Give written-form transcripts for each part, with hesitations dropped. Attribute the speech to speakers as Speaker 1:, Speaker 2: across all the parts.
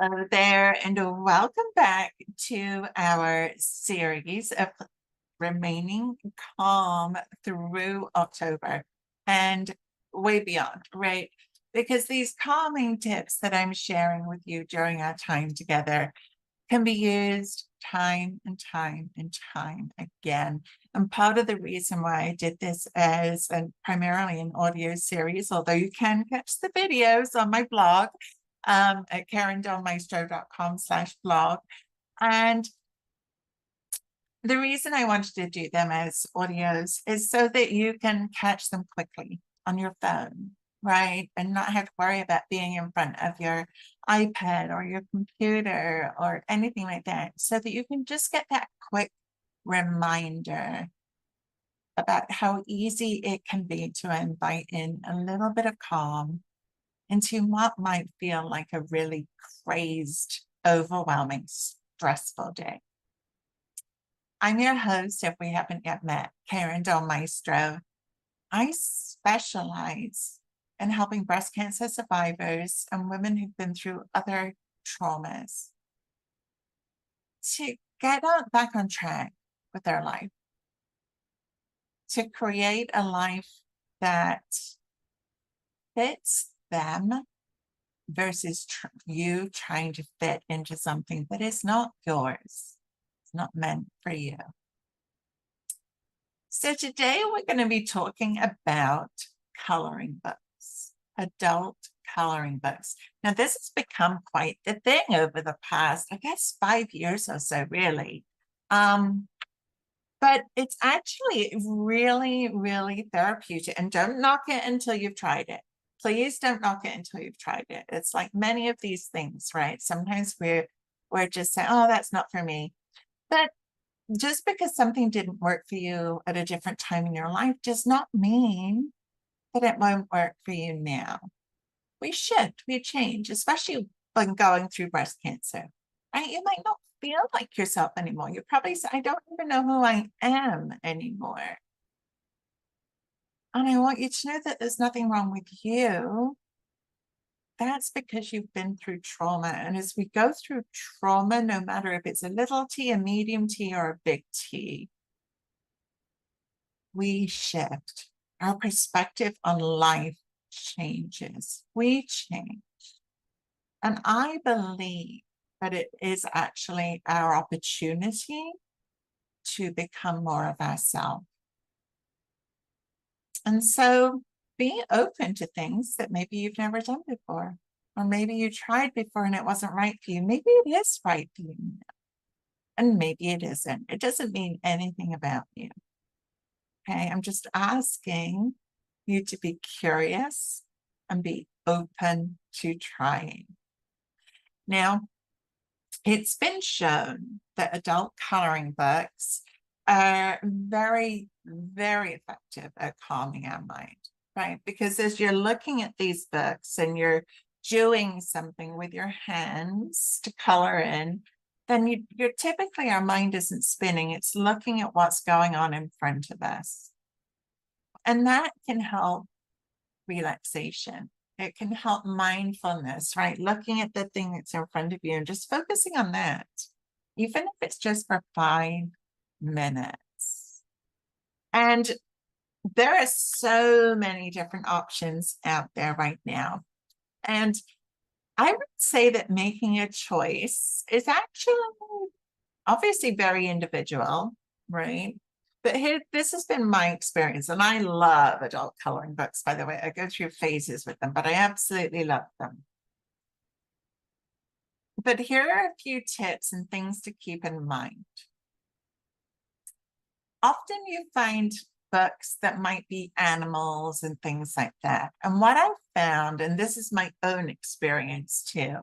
Speaker 1: Hello there, and welcome back to our series of remaining calm through October and way beyond, right? Because these calming tips that I'm sharing with you during our time together can be used time and time and time again. And part of the reason why I did this as primarily an audio series, although you can catch the videos on my blog at karindelmaestro.com/blog. And the reason I wanted to do them as audios is so that you can catch them quickly on your phone, right? And not have to worry about being in front of your iPad or your computer or anything like that, so that you can just get that quick reminder about how easy it can be to invite in a little bit of calm into what might feel like a really crazed, overwhelming, stressful day. I'm your host, if we haven't yet met, Karin Del Maestro. I specialize in helping breast cancer survivors and women who've been through other traumas to get back on track with their life, to create a life that fits them versus you trying to fit into something that is not yours. It's not meant for you. So today we're going to be talking about coloring books, adult coloring books. Now this has become quite the thing over the past, I guess, 5 years or so, really. But it's actually really, really therapeutic. And don't knock it until you've tried it. Please don't knock it until you've tried it. It's like many of these things, right? Sometimes we're just saying, oh, that's not for me. But just because something didn't work for you at a different time in your life does not mean that it won't work for you now. We shift, we change, especially when going through breast cancer, right? You might not feel like yourself anymore. You probably say, I don't even know who I am anymore. And I want you to know that there's nothing wrong with you. That's because you've been through trauma. And as we go through trauma, no matter if it's a little t, a medium t, or a big T, we shift. Our perspective on life changes. We change. And I believe that it is actually our opportunity to become more of ourselves. And so be open to things that maybe you've never done before, or maybe you tried before and it wasn't right for you. Maybe it is right for you now, and maybe it isn't. It doesn't mean anything about you. Okay, I'm just asking you to be curious and be open to trying. Now, it's been shown that adult coloring books are very, very effective at calming our mind, right? Because as you're looking at these books and you're doing something with your hands to color in, then you're typically, our mind isn't spinning, it's looking at what's going on in front of us. And that can help relaxation. It can help mindfulness, right? Looking at the thing that's in front of you and just focusing on that, even if it's just for 5 minutes. And there are so many different options out there right now. And I would say that making a choice is actually obviously very individual, right? But here, this has been my experience, and I love adult coloring books, by the way. I go through phases with them, but I absolutely love them. But here are a few tips and things to keep in mind. Often you find books that might be animals and things like that. And what I've found, and this is my own experience too,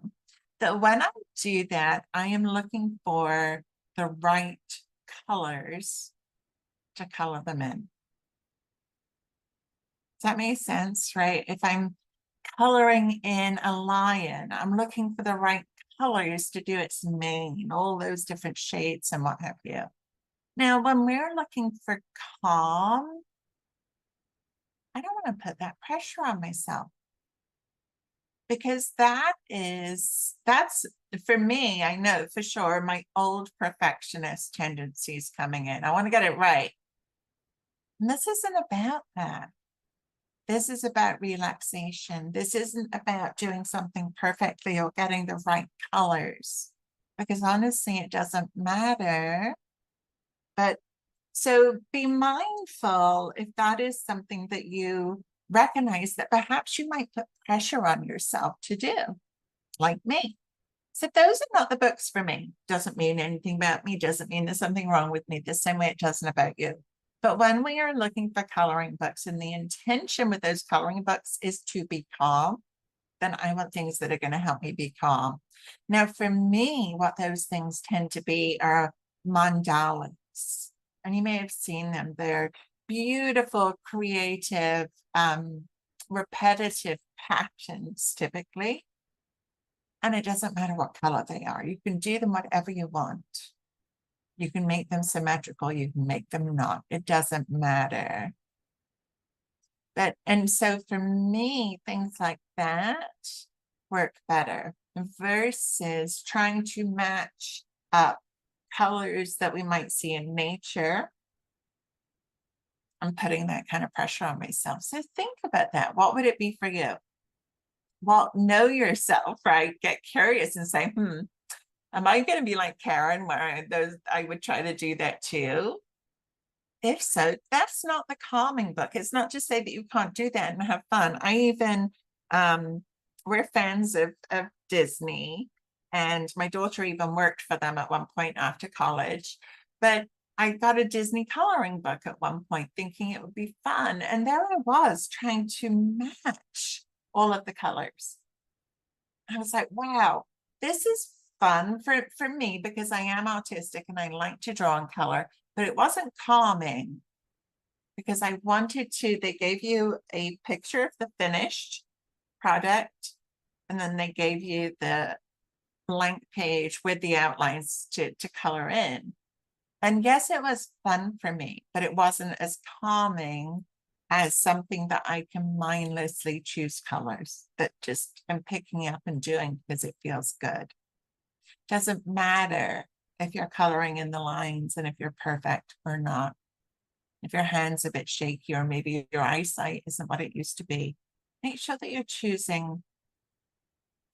Speaker 1: that when I do that, I am looking for the right colors to color them in. Does that make sense, right? If I'm coloring in a lion, I'm looking for the right colors to do its mane, all those different shades and what have you. Now, when we're looking for calm, I don't want to put that pressure on myself. because that's for me, I know for sure my old perfectionist tendencies coming in. I want to get it right. And this isn't about that. This is about relaxation. This isn't about doing something perfectly or getting the right colors, because honestly, it doesn't matter. But so be mindful if that is something that you recognize that perhaps you might put pressure on yourself to do, like me. So those are not the books for me. Doesn't mean anything about me, doesn't mean there's something wrong with me, the same way it doesn't about you. But when we are looking for coloring books and the intention with those coloring books is to be calm, then I want things that are going to help me be calm. Now, for me, what those things tend to be are mandalas. And you may have seen them. They're beautiful, creative, repetitive patterns typically. And it doesn't matter what color they are. You can do them whatever you want. You can make them symmetrical. You can make them not. It doesn't matter. And so for me, things like that work better versus trying to match up colors that we might see in nature. I'm putting that kind of pressure on myself. So think about that. What would it be for you? Well, know yourself, right? Get curious and say, am I going to be like Karin, where I would try to do that too? If so, that's not the calming book. It's not to say that you can't do that and have fun. I even, we're fans of Disney, and my daughter even worked for them at one point after college. But I got a Disney coloring book at one point thinking it would be fun. And there I was trying to match all of the colors. I was like, wow, this is fun for me because I am autistic and I like to draw in color, but it wasn't calming because I wanted to, they gave you a picture of the finished product, and then they gave you the blank page with the outlines to color in. And yes, it was fun for me, but it wasn't as calming as something that I can mindlessly choose colors that just I'm picking up and doing because it feels good. Doesn't matter if you're coloring in the lines and if you're perfect or not. If your hand's a bit shaky or maybe your eyesight isn't what it used to be, make sure that you're choosing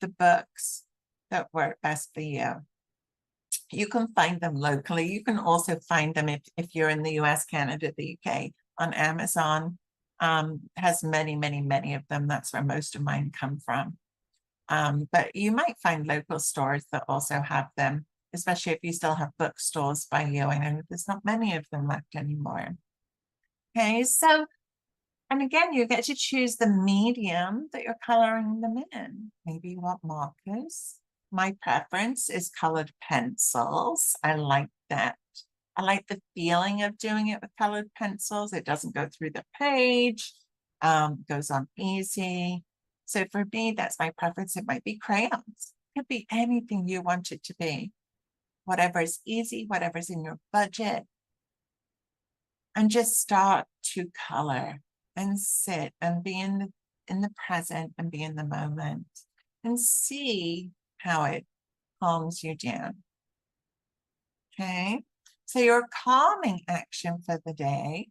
Speaker 1: the books that work best for you. You can find them locally. You can also find them if you're in the US, Canada, the UK, on Amazon. Has many, many, many of them. That's where most of mine come from. But you might find local stores that also have them, especially if you still have bookstores by you. I know there's not many of them left anymore. Okay, so, and again, you get to choose the medium that you're coloring them in. Maybe you want markers. My preference is colored pencils. I like that. I like the feeling of doing it with colored pencils. It doesn't go through the page, goes on easy. So for me, that's my preference. It might be crayons. It could be anything you want it to be. Whatever's easy, whatever's in your budget. And just start to color and sit and be in the present and be in the moment and see how it calms you down. Okay, so your calming action for the day,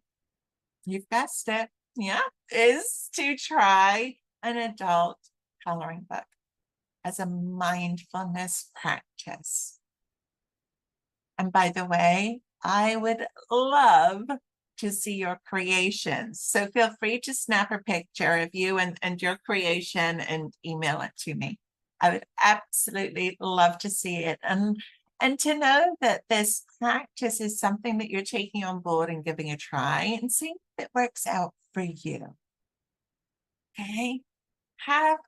Speaker 1: you've guessed it, yeah, is to try an adult coloring book as a mindfulness practice. And by the way, I would love to see your creations. So feel free to snap a picture of you and your creation and email it to me. I would absolutely love to see it. And to know that this practice is something that you're taking on board and giving a try and seeing if it works out for you. Okay? Have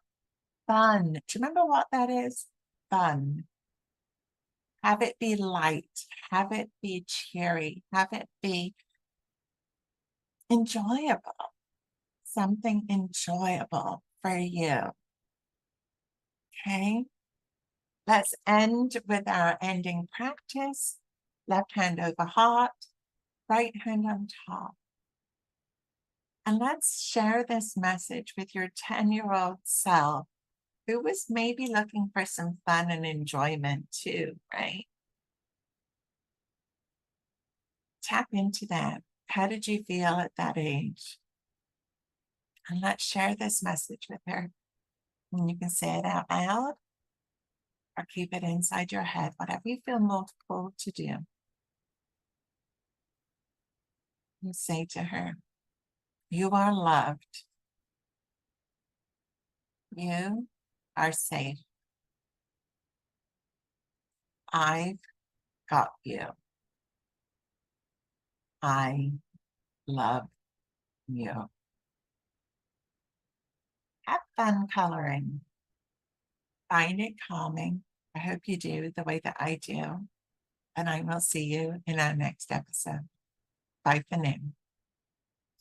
Speaker 1: fun. Do you remember what that is? Fun. Have it be light. Have it be cheery. Have it be enjoyable. Something enjoyable for you. Okay? Let's end with our ending practice. Left hand over heart, right hand on top. And let's share this message with your 10-year-old self who was maybe looking for some fun and enjoyment too, right? Tap into that. How did you feel at that age? And let's share this message with her. And you can say it out loud or keep it inside your head, whatever you feel most called to do. You say to her, you are loved. You are safe. I've got you. I love you. Have fun coloring. Find it calming. I hope you do the way that I do. And I will see you in our next episode. Bye for now.